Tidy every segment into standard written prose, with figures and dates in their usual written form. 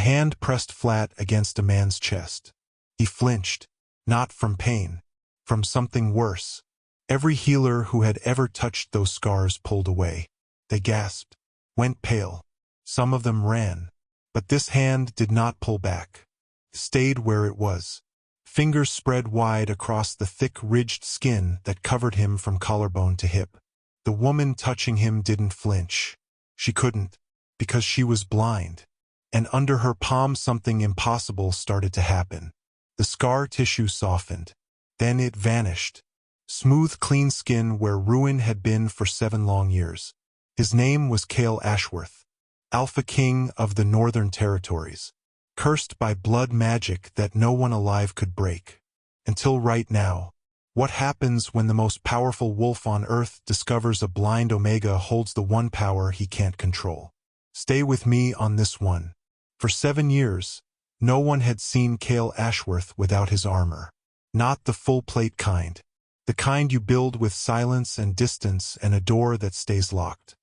hand pressed flat against a man's chest. He flinched, not from pain, from something worse. Every healer who had ever touched those scars pulled away. They gasped, went pale. Some of them ran. But this hand did not pull back. It stayed where it was. Fingers spread wide across the thick, ridged skin that covered him from collarbone to hip. The woman touching him didn't flinch. She couldn't, because she was blind. And under her palm something impossible started to happen. The scar tissue softened. Then it vanished. Smooth, clean skin where ruin had been for 7 long years. His name was Cale Ashworth, Alpha King of the Northern Territories, cursed by blood magic that no one alive could break. Until right now. What happens when the most powerful wolf on Earth discovers a blind Omega holds the one power he can't control? Stay with me on this one. For 7 years, no one had seen Cale Ashworth without his armor. Not the full-plate kind. The kind you build with silence and distance and a door that stays locked.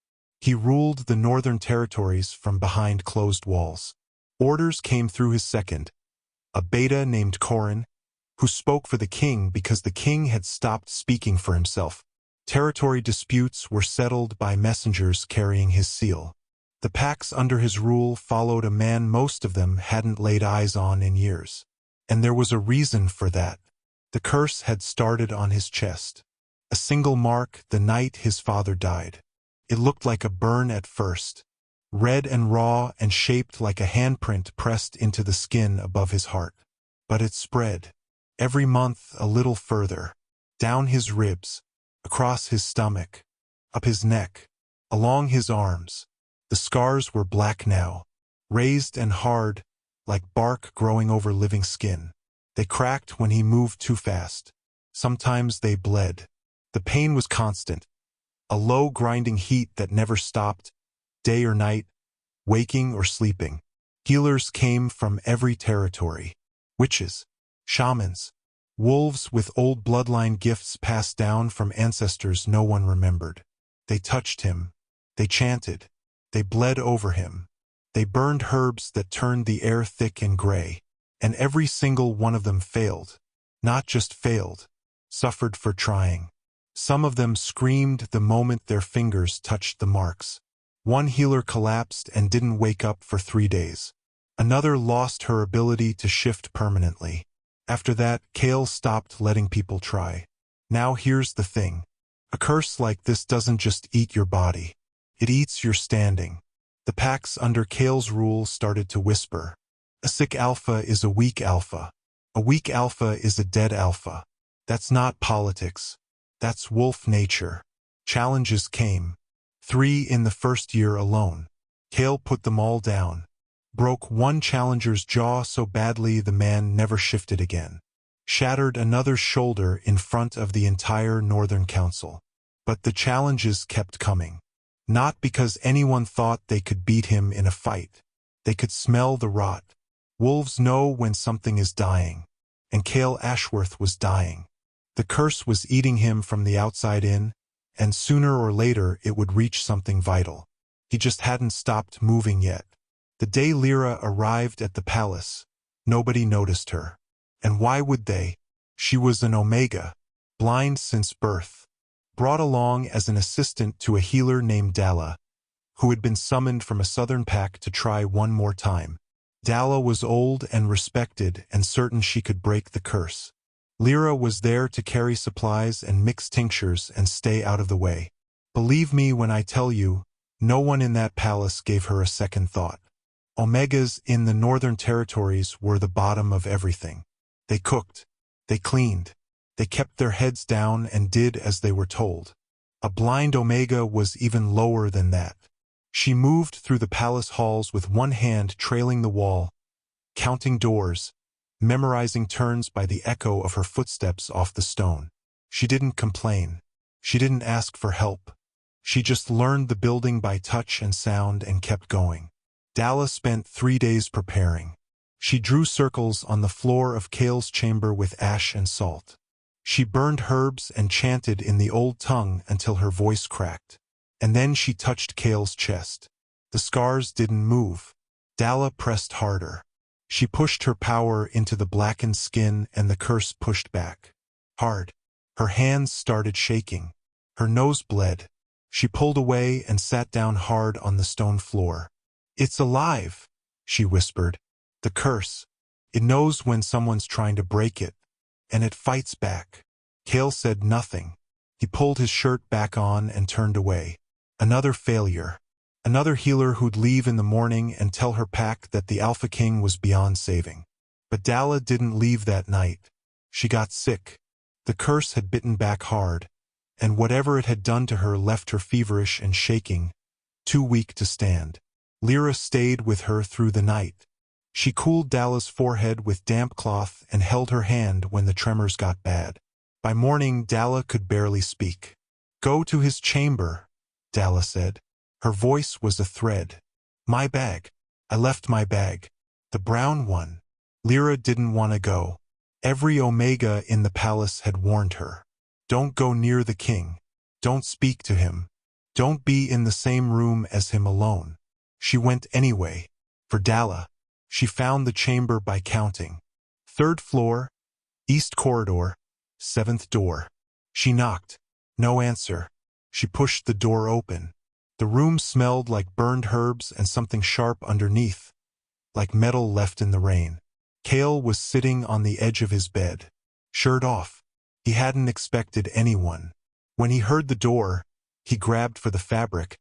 He ruled the Northern Territories from behind closed walls. Orders came through his second, a beta named Corin, who spoke for the king because the king had stopped speaking for himself. Territory disputes were settled by messengers carrying his seal. The packs under his rule followed a man most of them hadn't laid eyes on in years. And there was a reason for that. The curse had started on his chest. A single mark the night his father died. It looked like a burn at first, red and raw and shaped like a handprint pressed into the skin above his heart. But it spread, every month a little further, down his ribs, across his stomach, up his neck, along his arms. The scars were black now, raised and hard, like bark growing over living skin. They cracked when he moved too fast. Sometimes they bled. The pain was constant, a low grinding heat that never stopped, day or night, waking or sleeping. Healers came from every territory. Witches, shamans, wolves with old bloodline gifts passed down from ancestors no one remembered. They touched him. They chanted. They bled over him. They burned herbs that turned the air thick and gray. And every single one of them failed. Not just failed, suffered for trying. Some of them screamed the moment their fingers touched the marks. One healer collapsed and didn't wake up for 3 days. Another lost her ability to shift permanently. After that, Cale stopped letting people try. Now here's the thing. A curse like this doesn't just eat your body. It eats your standing. The packs under Cale's rule started to whisper. A sick alpha is a weak alpha. A weak alpha is a dead alpha. That's not politics. That's wolf nature. Challenges came. 3 in the first year alone. Cale put them all down. Broke one challenger's jaw so badly the man never shifted again. Shattered another's shoulder in front of the entire Northern Council. But the challenges kept coming. Not because anyone thought they could beat him in a fight. They could smell the rot. Wolves know when something is dying. And Cale Ashworth was dying. The curse was eating him from the outside in, and sooner or later it would reach something vital. He just hadn't stopped moving yet. The day Lyra arrived at the palace, nobody noticed her. And why would they? She was an Omega, blind since birth, brought along as an assistant to a healer named Dalla, who had been summoned from a southern pack to try one more time. Dalla was old and respected and certain she could break the curse. Lyra was there to carry supplies and mix tinctures and stay out of the way. Believe me when I tell you, no one in that palace gave her a second thought. Omegas in the Northern Territories were the bottom of everything. They cooked. They cleaned. They kept their heads down and did as they were told. A blind Omega was even lower than that. She moved through the palace halls with one hand trailing the wall, counting doors, memorizing turns by the echo of her footsteps off the stone. She didn't complain. She didn't ask for help. She just learned the building by touch and sound and kept going. Dalla spent 3 days preparing. She drew circles on the floor of Cale's chamber with ash and salt. She burned herbs and chanted in the old tongue until her voice cracked. And then she touched Cale's chest. The scars didn't move. Dalla pressed harder. She pushed her power into the blackened skin and the curse pushed back. Hard. Her hands started shaking. Her nose bled. She pulled away and sat down hard on the stone floor. "It's alive," she whispered. "The curse. It knows when someone's trying to break it, and it fights back." Cale said nothing. He pulled his shirt back on and turned away. Another failure. Another healer who'd leave in the morning and tell her pack that the Alpha King was beyond saving. But Dalla didn't leave that night. She got sick. The curse had bitten back hard, and whatever it had done to her left her feverish and shaking, too weak to stand. Lyra stayed with her through the night. She cooled Dalla's forehead with damp cloth and held her hand when the tremors got bad. By morning, Dalla could barely speak. "Go to his chamber," Dalla said. Her voice was a thread. "My bag. I left my bag. The brown one." Lyra didn't want to go. Every Omega in the palace had warned her. Don't go near the king. Don't speak to him. Don't be in the same room as him alone. She went anyway. For Dalla, she found the chamber by counting. 3rd floor, east corridor, 7th door. She knocked. No answer. She pushed the door open. The room smelled like burned herbs and something sharp underneath, like metal left in the rain. Cale was sitting on the edge of his bed, shirt off. He hadn't expected anyone. When he heard the door, he grabbed for the fabric,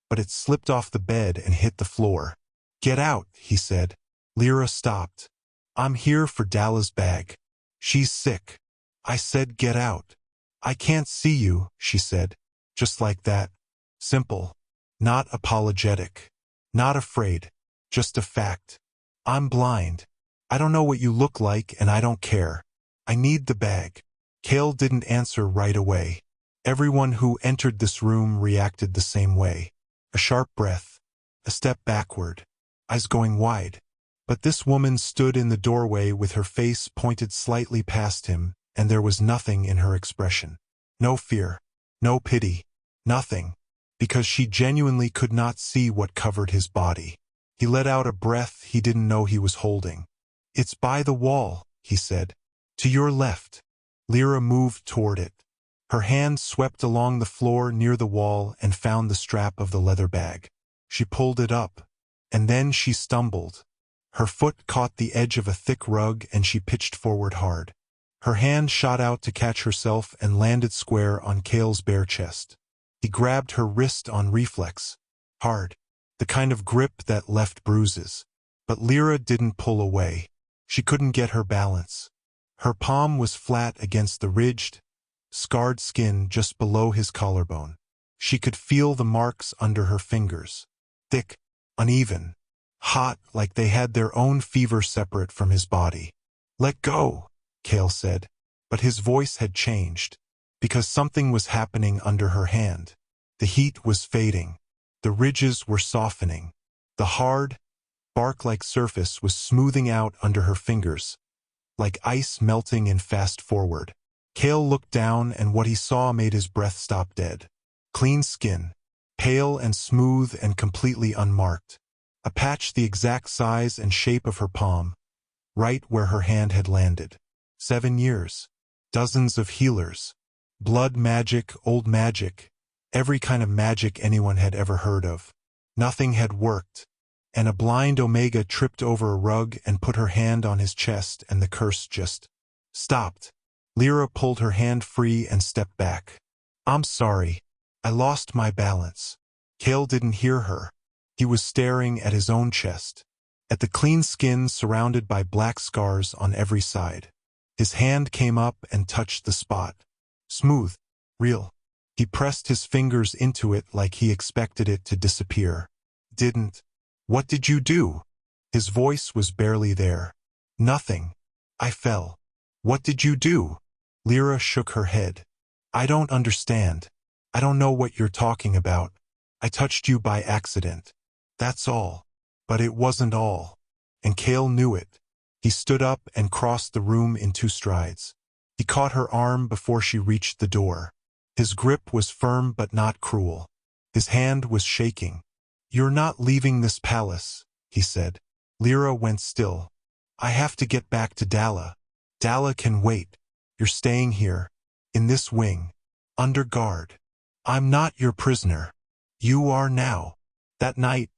but it slipped off the bed and hit the floor. "Get out," he said. Lyra stopped. "I'm here for Dalla's bag. She's sick." "I said get out." "I can't see you," she said. Just like that. Simple. Not apologetic. Not afraid. Just a fact. "I'm blind. I don't know what you look like and I don't care. I need the bag." Cale didn't answer right away. Everyone who entered this room reacted the same way. A sharp breath. A step backward. Eyes going wide. But this woman stood in the doorway with her face pointed slightly past him, and there was nothing in her expression. No fear. No pity. Nothing. Because she genuinely could not see what covered his body. He let out a breath he didn't know he was holding. "It's by the wall," he said. "To your left." Lyra moved toward it. Her hand swept along the floor near the wall and found the strap of the leather bag. She pulled it up, and then she stumbled. Her foot caught the edge of a thick rug and she pitched forward hard. Her hand shot out to catch herself and landed square on Cale's bare chest. He grabbed her wrist on reflex. Hard. The kind of grip that left bruises. But Lyra didn't pull away. She couldn't get her balance. Her palm was flat against the ridged, scarred skin just below his collarbone. She could feel the marks under her fingers. Thick, uneven, hot like they had their own fever separate from his body. "Let go," Cale said. But his voice had changed. Because something was happening under her hand. The heat was fading. The ridges were softening. The hard, bark-like surface was smoothing out under her fingers, like ice melting in fast forward. Cale looked down and what he saw made his breath stop dead. Clean skin, pale and smooth and completely unmarked. A patch the exact size and shape of her palm, right where her hand had landed. 7 years. Dozens of healers. Blood magic, old magic, every kind of magic anyone had ever heard of. Nothing had worked, and a blind Omega tripped over a rug and put her hand on his chest and the curse just stopped. Lyra pulled her hand free and stepped back. "I'm sorry. I lost my balance." Cale didn't hear her. He was staring at his own chest, at the clean skin surrounded by black scars on every side. His hand came up and touched the spot. Smooth, real. He pressed his fingers into it like he expected it to disappear. Didn't. "What did you do?" His voice was barely there. "Nothing. I fell." "What did you do?" Lyra shook her head. "I don't understand. I don't know what you're talking about. I touched you by accident. That's all." But it wasn't all. And Cale knew it. He stood up and crossed the room in 2 strides. He caught her arm before she reached the door. His grip was firm but not cruel. His hand was shaking. "You're not leaving this palace," he said. Lyra went still. I have to get back to Dala. Dala can wait. You're staying here, in this wing, under guard. I'm not your prisoner. You are now. That night,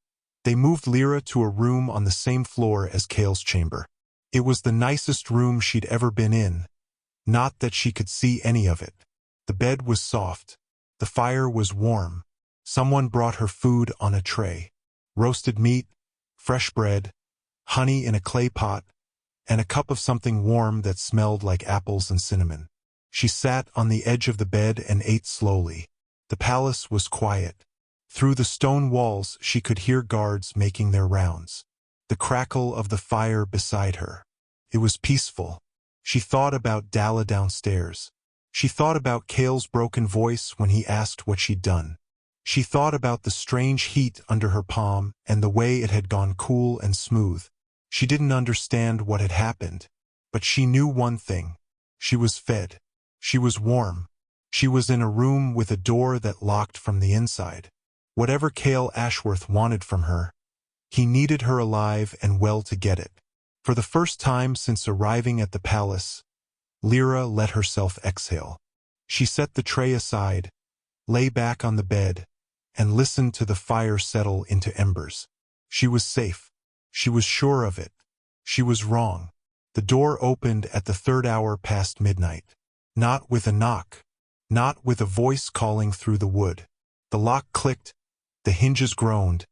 they moved Lyra to a room on the same floor as Cale's chamber. It was the nicest room she'd ever been in, not that she could see any of it. The bed was soft. The fire was warm. Someone brought her food on a tray. Roasted meat, fresh bread, honey in a clay pot, and a cup of something warm that smelled like apples and cinnamon. She sat on the edge of the bed and ate slowly. The palace was quiet. Through the stone walls she could hear guards making their rounds. The crackle of the fire beside her. It was peaceful. She thought about Dala downstairs. She thought about Cale's broken voice when he asked what she'd done. She thought about the strange heat under her palm and the way it had gone cool and smooth. She didn't understand what had happened, but she knew one thing. She was fed. She was warm. She was in a room with a door that locked from the inside. Whatever Cale Ashworth wanted from her, he needed her alive and well to get it. For the first time since arriving at the palace, Lyra let herself exhale. She set the tray aside, lay back on the bed, and listened to the fire settle into embers. She was safe. She was sure of it. She was wrong. The door opened at the 3rd hour past midnight. Not with a knock. Not with a voice calling through the wood. The lock clicked, the hinges groaned,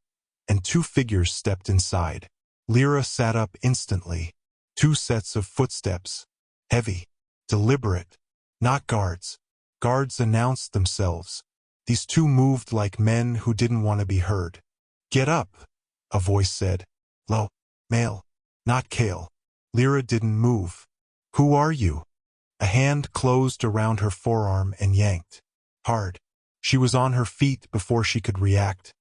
and 2 figures stepped inside. Lyra sat up instantly. 2 sets of footsteps. Heavy. Deliberate. Not guards. Guards announced themselves. These 2 moved like men who didn't want to be heard. Get up, a voice said. Low. Male. Not Cale. Lyra didn't move. Who are you? A hand closed around her forearm and yanked. Hard. She was on her feet before she could react,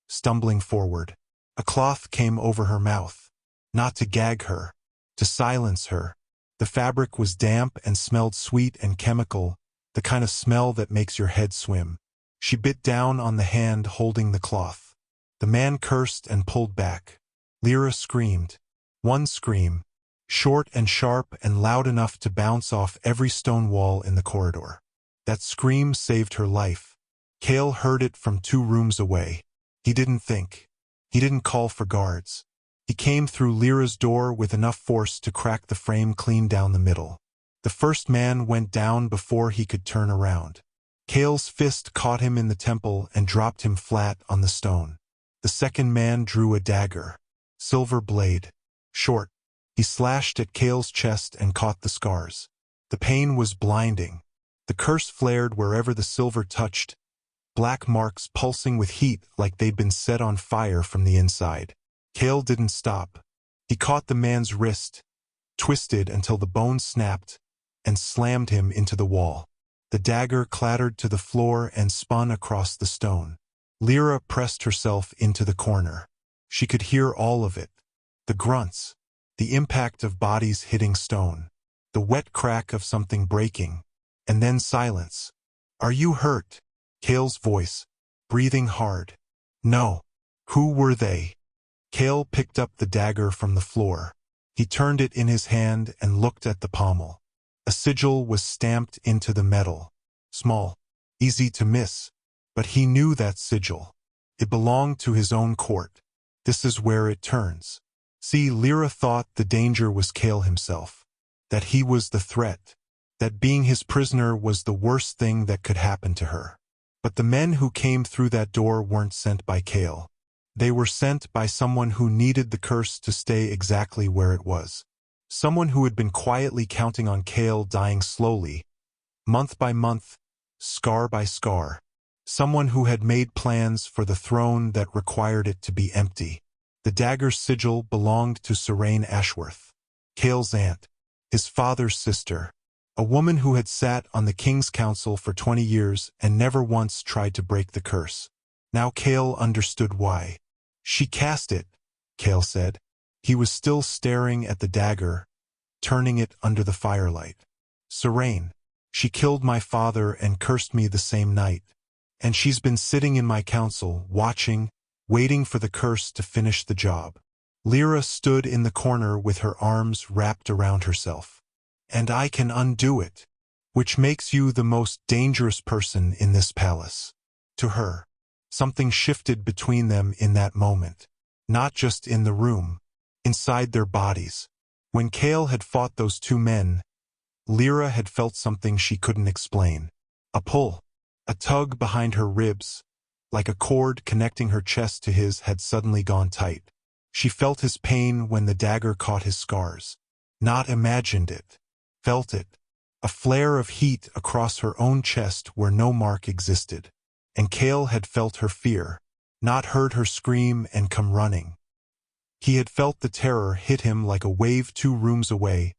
stumbling forward. A cloth came over her mouth. Not to gag her, to silence her. The fabric was damp and smelled sweet and chemical, the kind of smell that makes your head swim. She bit down on the hand holding the cloth. The man cursed and pulled back. Lyra screamed. One scream, short and sharp and loud enough to bounce off every stone wall in the corridor. That scream saved her life. Cale heard it from 2 rooms away. He didn't think. He didn't call for guards. He came through Lyra's door with enough force to crack the frame clean down the middle. The first man went down before he could turn around. Cale's fist caught him in the temple and dropped him flat on the stone. The second man drew a dagger. Silver blade. Short. He slashed at Cale's chest and caught the scars. The pain was blinding. The curse flared wherever the silver touched, black marks pulsing with heat like they'd been set on fire from the inside. Cale didn't stop. He caught the man's wrist, twisted until the bone snapped, and slammed him into the wall. The dagger clattered to the floor and spun across the stone. Lyra pressed herself into the corner. She could hear all of it. The grunts, the impact of bodies hitting stone, the wet crack of something breaking, and then silence. Are you hurt? Cale's voice, breathing hard. No. Who were they? Cale picked up the dagger from the floor. He turned it in his hand and looked at the pommel. A sigil was stamped into the metal. Small, easy to miss, but he knew that sigil. It belonged to his own court. This is where it turns. See, Lyra thought the danger was Cale himself, that he was the threat, that being his prisoner was the worst thing that could happen to her. But the men who came through that door weren't sent by Cale. They were sent by someone who needed the curse to stay exactly where it was. Someone who had been quietly counting on Cale dying slowly, month by month, scar by scar. Someone who had made plans for the throne that required it to be empty. The dagger's sigil belonged to Serene Ashworth, Cale's aunt, his father's sister, a woman who had sat on the king's council for 20 years and never once tried to break the curse. Now Cale understood why. She cast it, Cale said. He was still staring at the dagger, turning it under the firelight. Serene, she killed my father and cursed me the same night. And she's been sitting in my council, watching, waiting for the curse to finish the job. Lyra stood in the corner with her arms wrapped around herself. And I can undo it, which makes you the most dangerous person in this palace. To her, something shifted between them in that moment, not just in the room, inside their bodies. When Chaol had fought those two men, Lyra had felt something she couldn't explain. A pull, a tug behind her ribs, like a cord connecting her chest to his, had suddenly gone tight. She felt his pain when the dagger caught his scars. Not imagined it. Felt it. A flare of heat across her own chest where no mark existed. And Chaol had felt her fear, not heard her scream and come running. He had felt the terror hit him like a wave 2 rooms away,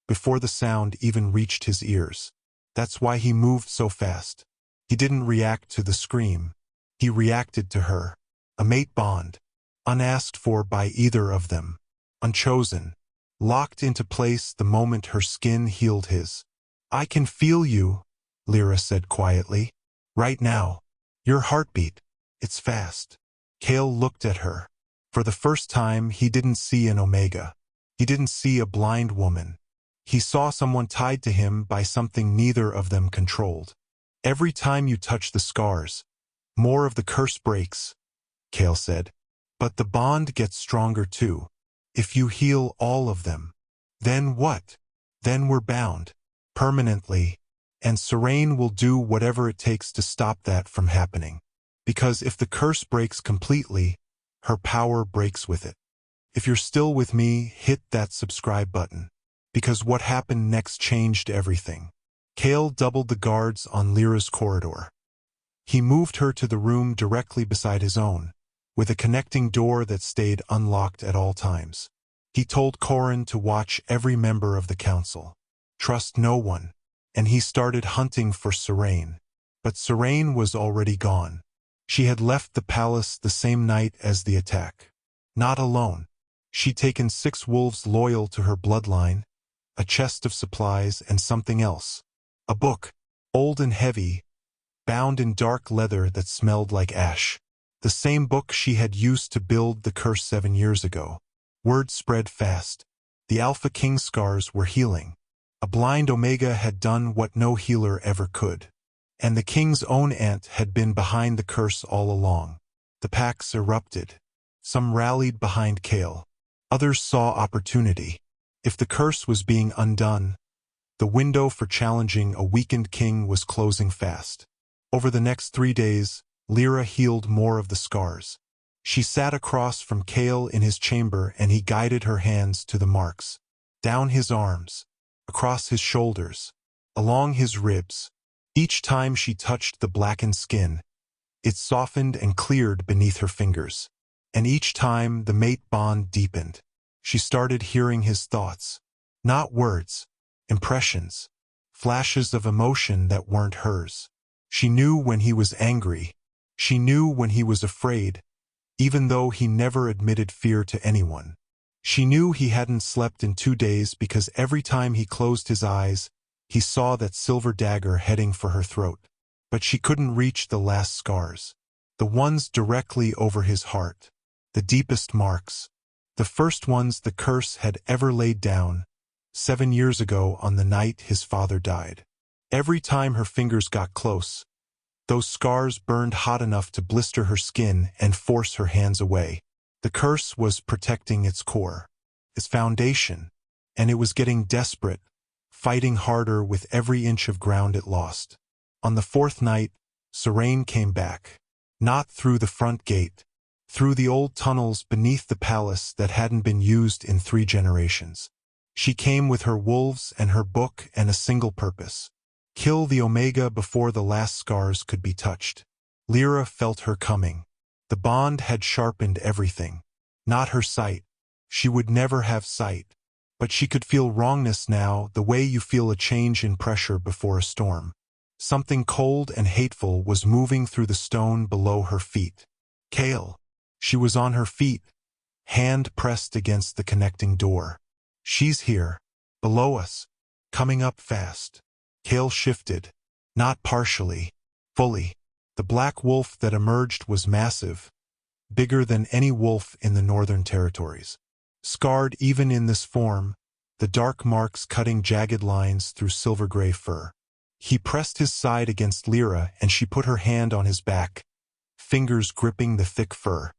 before the sound even reached his ears. That's why he moved so fast. He didn't react to the scream. He reacted to her. A mate bond. Unasked for by either of them. Unchosen. Locked into place the moment her skin healed his. I can feel you, Lyra said quietly. Right now. Your heartbeat. It's fast. Chaol looked at her. For the first time, he didn't see an Omega. He didn't see a blind woman. He saw someone tied to him by something neither of them controlled. Every time you touch the scars, more of the curse breaks, Chaol said. But the bond gets stronger too. If you heal all of them. Then what? Then we're bound. Permanently. And Sarene will do whatever it takes to stop that from happening. Because if the curse breaks completely, her power breaks with it. If you're still with me, hit that subscribe button. Because what happened next changed everything. Chaol doubled the guards on Lyra's corridor. He moved her to the room directly beside his own, with a connecting door that stayed unlocked at all times. He told Corrin to watch every member of the council. Trust no one. And he started hunting for Sarene. But Sarene was already gone. She had left the palace the same night as the attack. Not alone. She'd taken 6 wolves loyal to her bloodline, a chest of supplies, and something else. A book, old and heavy, bound in dark leather that smelled like ash. The same book she had used to build the curse 7 years ago. Word spread fast. The Alpha King scars were healing. A blind Omega had done what no healer ever could. And the king's own aunt had been behind the curse all along. The packs erupted. Some rallied behind Chaol. Others saw opportunity. If the curse was being undone, the window for challenging a weakened king was closing fast. Over the next 3 days, Lyra healed more of the scars. She sat across from Chaol in his chamber and he guided her hands to the marks. Down his arms. Across his shoulders, along his ribs. Each time she touched the blackened skin, it softened and cleared beneath her fingers. And each time the mate bond deepened. She started hearing his thoughts. Not words, impressions, flashes of emotion that weren't hers. She knew when he was angry. She knew when he was afraid, even though he never admitted fear to anyone. She knew he hadn't slept in 2 days because every time he closed his eyes, he saw that silver dagger heading for her throat. But she couldn't reach the last scars. The ones directly over his heart. The deepest marks. The first ones the curse had ever laid down, 7 years ago on the night his father died. Every time her fingers got close, those scars burned hot enough to blister her skin and force her hands away. The curse was protecting its core, its foundation, and it was getting desperate, fighting harder with every inch of ground it lost. On the 4th night, Sarene came back. Not through the front gate, through the old tunnels beneath the palace that hadn't been used in 3 generations. She came with her wolves and her book and a single purpose. Kill the Omega before the last scars could be touched. Lyra felt her coming. The bond had sharpened everything. Not her sight. She would never have sight. But she could feel wrongness now, the way you feel a change in pressure before a storm. Something cold and hateful was moving through the stone below her feet. Chaol. She was on her feet, hand pressed against the connecting door. She's here. Below us. Coming up fast. Chaol shifted. Not partially. Fully. The black wolf that emerged was massive, bigger than any wolf in the Northern Territories. scarred even in this form, the dark marks cutting jagged lines through silver-gray fur. He pressed his side against Lyra, and she put her hand on his back, fingers gripping the thick fur.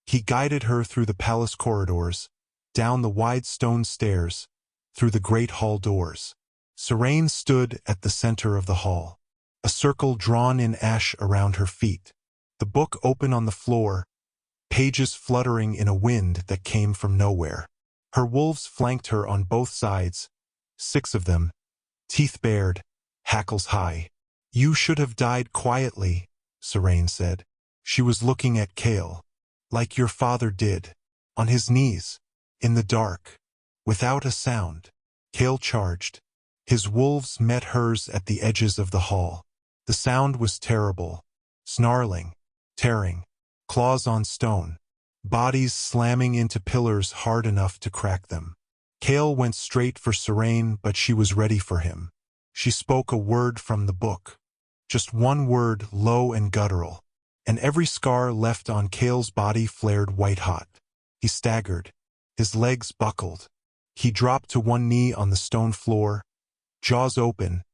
He guided her through the palace corridors, down the wide stone stairs, through the great hall doors. Siraine stood at the center of the hall, a circle drawn in ash around her feet. The book open on the floor, pages fluttering in a wind that came from nowhere. Her wolves flanked her on both sides, 6 of them, teeth bared, hackles high. "You should have died quietly," Siraine said. She was looking at Chaol, like your father did, on his knees, in the dark, without a sound. Chaol charged. His wolves met hers at the edges of the hall. The sound was terrible, snarling, tearing, claws on stone, bodies slamming into pillars hard enough to crack them. Chaol went straight for Siraine, but she was ready for him. She spoke a word from the book, just one word, low and guttural, and every scar left on Chaol's body flared white-hot. He staggered. His legs buckled. He dropped to one knee on the stone floor, jaws open,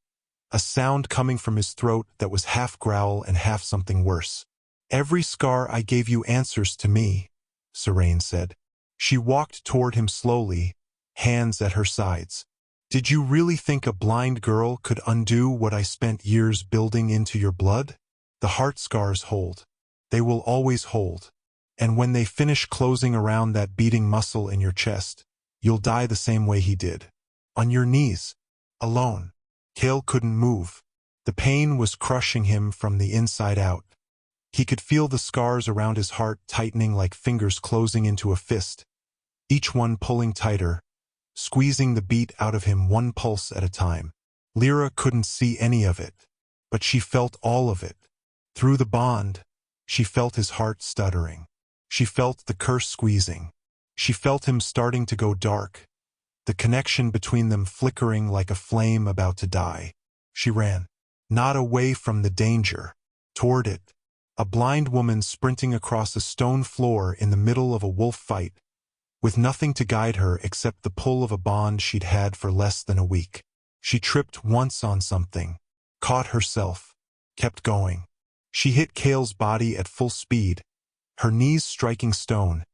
a sound coming from his throat that was half growl and half something worse. "Every scar I gave you answers to me," Siraine said. She walked toward him slowly, hands at her sides. "Did you really think a blind girl could undo what I spent years building into your blood? The heart scars hold. They will always hold. And when they finish closing around that beating muscle in your chest, you'll die the same way he did. On your knees. Alone." Chaol couldn't move. The pain was crushing him from the inside out. He could feel the scars around his heart tightening like fingers closing into a fist, each one pulling tighter, squeezing the beat out of him one pulse at a time. Lyra couldn't see any of it, but she felt all of it. Through the bond, she felt his heart stuttering. She felt the curse squeezing. She felt him starting to go dark, the connection between them flickering like a flame about to die. She ran, not away from the danger, toward it. A blind woman sprinting across a stone floor in the middle of a wolf fight, with nothing to guide her except the pull of a bond she'd had for less than a week. She tripped once on something, caught herself, kept going. She hit Chaol's body at full speed, her knees striking stone,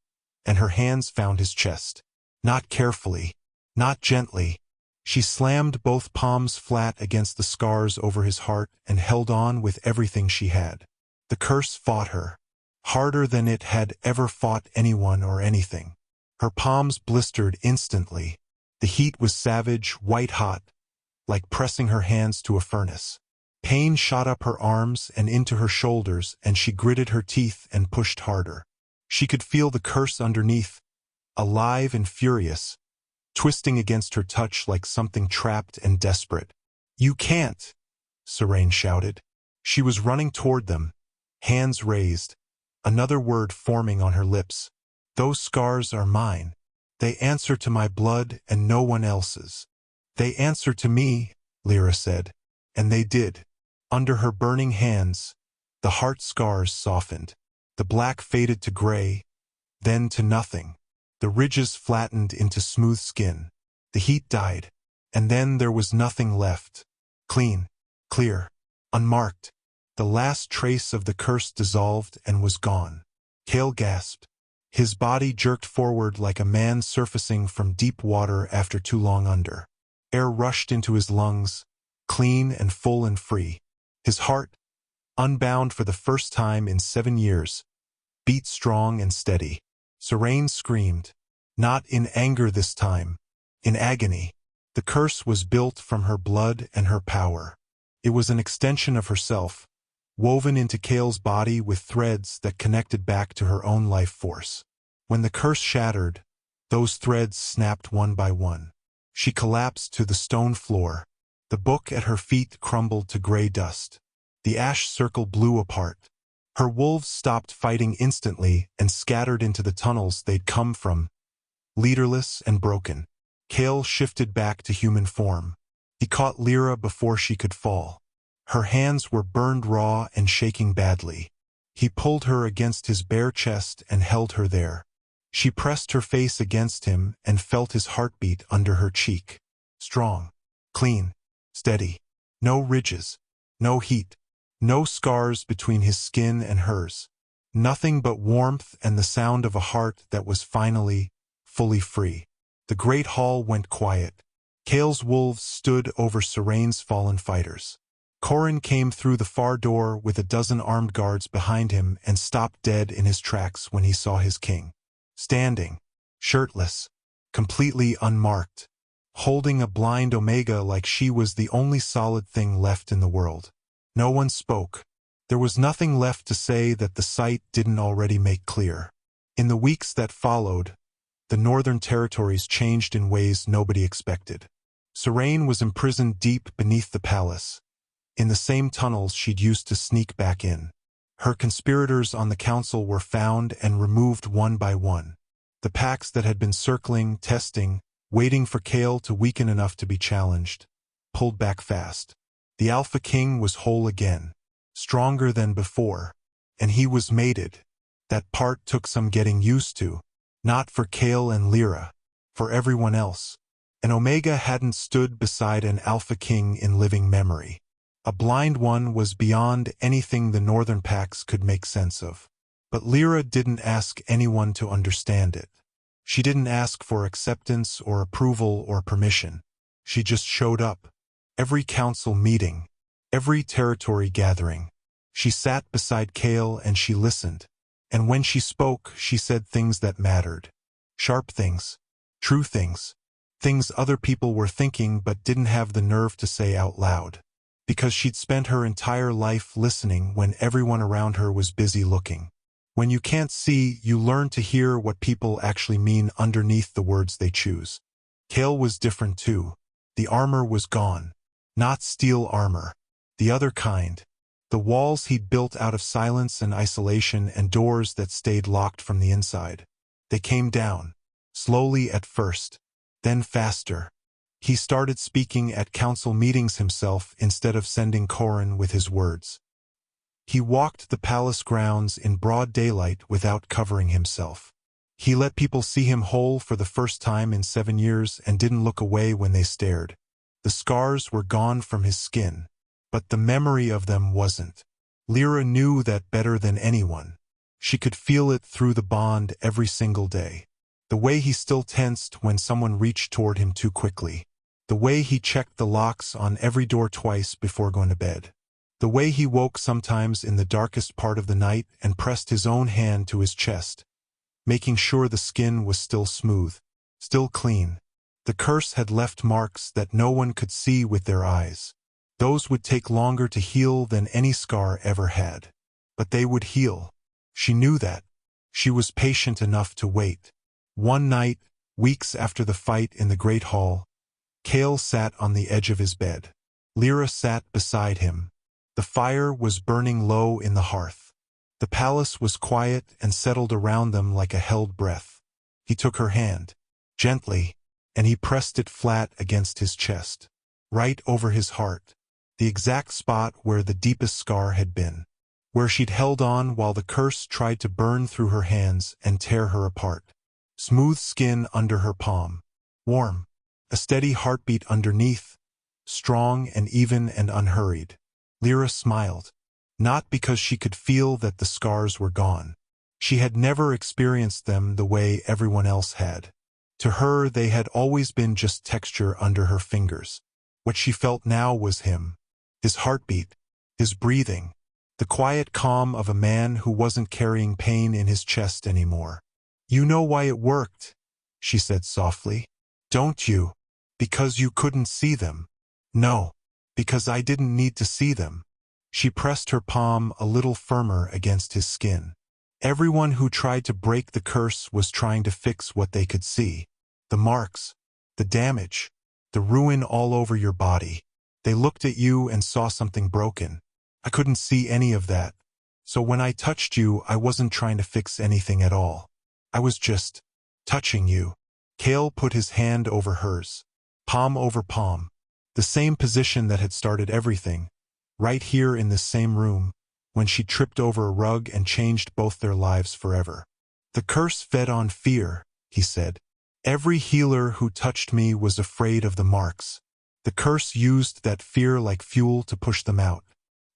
and her hands found his chest. Not carefully, not gently. She slammed both palms flat against the scars over his heart and held on with everything she had. The curse fought her, harder than it had ever fought anyone or anything. Her palms blistered instantly. The heat was savage, white-hot, like pressing her hands to a furnace. Pain shot up her arms and into her shoulders, and she gritted her teeth and pushed harder. She could feel the curse underneath, alive and furious, twisting against her touch like something trapped and desperate. "You can't," Siraine shouted. She was running toward them, hands raised, another word forming on her lips. "Those scars are mine. They answer to my blood and no one else's." "They answer to me," Lyra said. And they did. Under her burning hands, the heart scars softened. The black faded to gray, then to nothing. The ridges flattened into smooth skin. The heat died, and then there was nothing left. Clean, clear, unmarked. The last trace of the curse dissolved and was gone. Chaol gasped. His body jerked forward like a man surfacing from deep water after too long under. Air rushed into his lungs, clean and full and free. His heart, unbound for the first time in 7 years, beat strong and steady. Siraine screamed, not in anger this time, in agony. The curse was built from her blood and her power. It was an extension of herself, woven into Chaol's body with threads that connected back to her own life force. When the curse shattered, those threads snapped one by one. She collapsed to the stone floor. The book at her feet crumbled to gray dust. The ash circle blew apart. Her wolves stopped fighting instantly and scattered into the tunnels they'd come from, leaderless and broken. Chaol shifted back to human form. He caught Lyra before she could fall. Her hands were burned raw and shaking badly. He pulled her against his bare chest and held her there. She pressed her face against him and felt his heartbeat under her cheek. Strong, clean, steady. No ridges, no heat, no scars between his skin and hers. Nothing but warmth and the sound of a heart that was finally, fully free. The great hall went quiet. Cale's wolves stood over Serane's fallen fighters. Corrin came through the far door with a dozen armed guards behind him and stopped dead in his tracks when he saw his king. Standing, shirtless, completely unmarked, holding a blind Omega like she was the only solid thing left in the world. No one spoke. There was nothing left to say that the sight didn't already make clear. In the weeks that followed, the northern territories changed in ways nobody expected. Serane was imprisoned deep beneath the palace, in the same tunnels she'd used to sneak back in. Her conspirators on the council were found and removed one by one. The packs that had been circling, testing, waiting for Cale to weaken enough to be challenged, pulled back fast. The Alpha King was whole again, stronger than before, and he was mated. That part took some getting used to, not for Cale and Lyra, for everyone else. An Omega hadn't stood beside an Alpha King in living memory. A blind one was beyond anything the northern packs could make sense of. But Lyra didn't ask anyone to understand it. She didn't ask for acceptance or approval or permission. She just showed up. Every council meeting, every territory gathering. She sat beside Cale and she listened. And when she spoke, she said things that mattered. Sharp things. True things. Things other people were thinking but didn't have the nerve to say out loud. Because she'd spent her entire life listening when everyone around her was busy looking. When you can't see, you learn to hear what people actually mean underneath the words they choose. Cale was different too. The armor was gone. Not steel armor. The other kind. The walls he'd built out of silence and isolation and doors that stayed locked from the inside. They came down. Slowly at first. Then faster. He started speaking at council meetings himself instead of sending Corrin with his words. He walked the palace grounds in broad daylight without covering himself. He let people see him whole for the first time in 7 years and didn't look away when they stared. The scars were gone from his skin, but the memory of them wasn't. Lyra knew that better than anyone. She could feel it through the bond every single day. The way he still tensed when someone reached toward him too quickly. The way he checked the locks on every door twice before going to bed. The way he woke sometimes in the darkest part of the night and pressed his own hand to his chest, making sure the skin was still smooth, still clean. The curse had left marks that no one could see with their eyes. Those would take longer to heal than any scar ever had. But they would heal. She knew that. She was patient enough to wait. One night, weeks after the fight in the Great Hall, Cale sat on the edge of his bed. Lyra sat beside him. The fire was burning low in the hearth. The palace was quiet and settled around them like a held breath. He took her hand, gently, and he pressed it flat against his chest, right over his heart, the exact spot where the deepest scar had been, where she'd held on while the curse tried to burn through her hands and tear her apart. Smooth skin under her palm, warm, a steady heartbeat underneath, strong and even and unhurried. Lyra smiled, not because she could feel that the scars were gone. She had never experienced them the way everyone else had. To her, they had always been just texture under her fingers. What she felt now was him, his heartbeat, his breathing, the quiet calm of a man who wasn't carrying pain in his chest anymore. "You know why it worked," she said softly. "Don't you? Because you couldn't see them." "No, because I didn't need to see them." She pressed her palm a little firmer against his skin. Everyone who tried to break the curse was trying to fix what they could see. The marks, the damage, the ruin all over your body. They looked at you and saw something broken. I couldn't see any of that. So when I touched you, I wasn't trying to fix anything at all. I was just touching you. Cale put his hand over hers, palm over palm, the same position that had started everything, right here in this same room, when she tripped over a rug and changed both their lives forever. The curse fed on fear, he said. Every healer who touched me was afraid of the marks. The curse used that fear like fuel to push them out,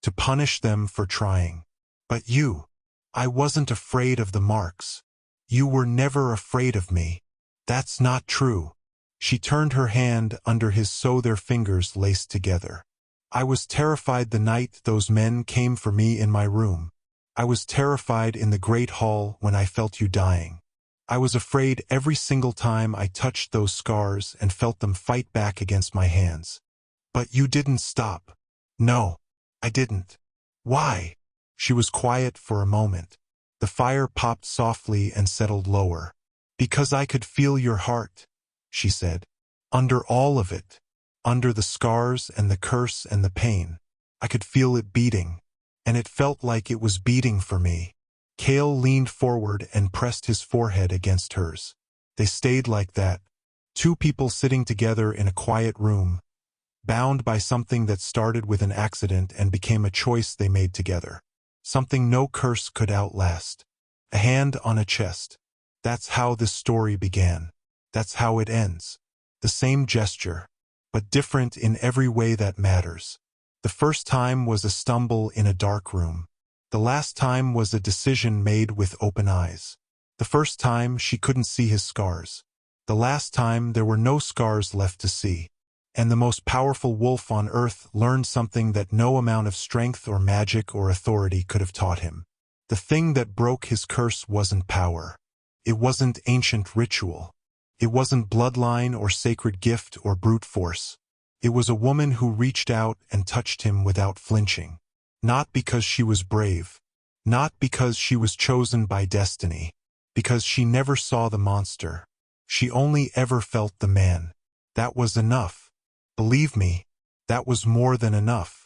to punish them for trying. But you, I wasn't afraid of the marks. You were never afraid of me. That's not true. She turned her hand under his so their fingers laced together. I was terrified the night those men came for me in my room. I was terrified in the great hall when I felt you dying. I was afraid every single time I touched those scars and felt them fight back against my hands. But you didn't stop. No, I didn't. Why? She was quiet for a moment. The fire popped softly and settled lower. Because I could feel your heart, she said. Under all of it, under the scars and the curse and the pain, I could feel it beating, and it felt like it was beating for me. Cale leaned forward and pressed his forehead against hers. They stayed like that, two people sitting together in a quiet room, bound by something that started with an accident and became a choice they made together. Something no curse could outlast. A hand on a chest. That's how this story began. That's how it ends. The same gesture, but different in every way that matters. The first time was a stumble in a dark room. The last time was a decision made with open eyes. The first time she couldn't see his scars. The last time there were no scars left to see. And the most powerful wolf on earth learned something that no amount of strength or magic or authority could have taught him. The thing that broke his curse wasn't power. It wasn't ancient ritual. It wasn't bloodline or sacred gift or brute force. It was a woman who reached out and touched him without flinching. Not because she was brave. Not because she was chosen by destiny. Because she never saw the monster. She only ever felt the man. That was enough. Believe me, that was more than enough.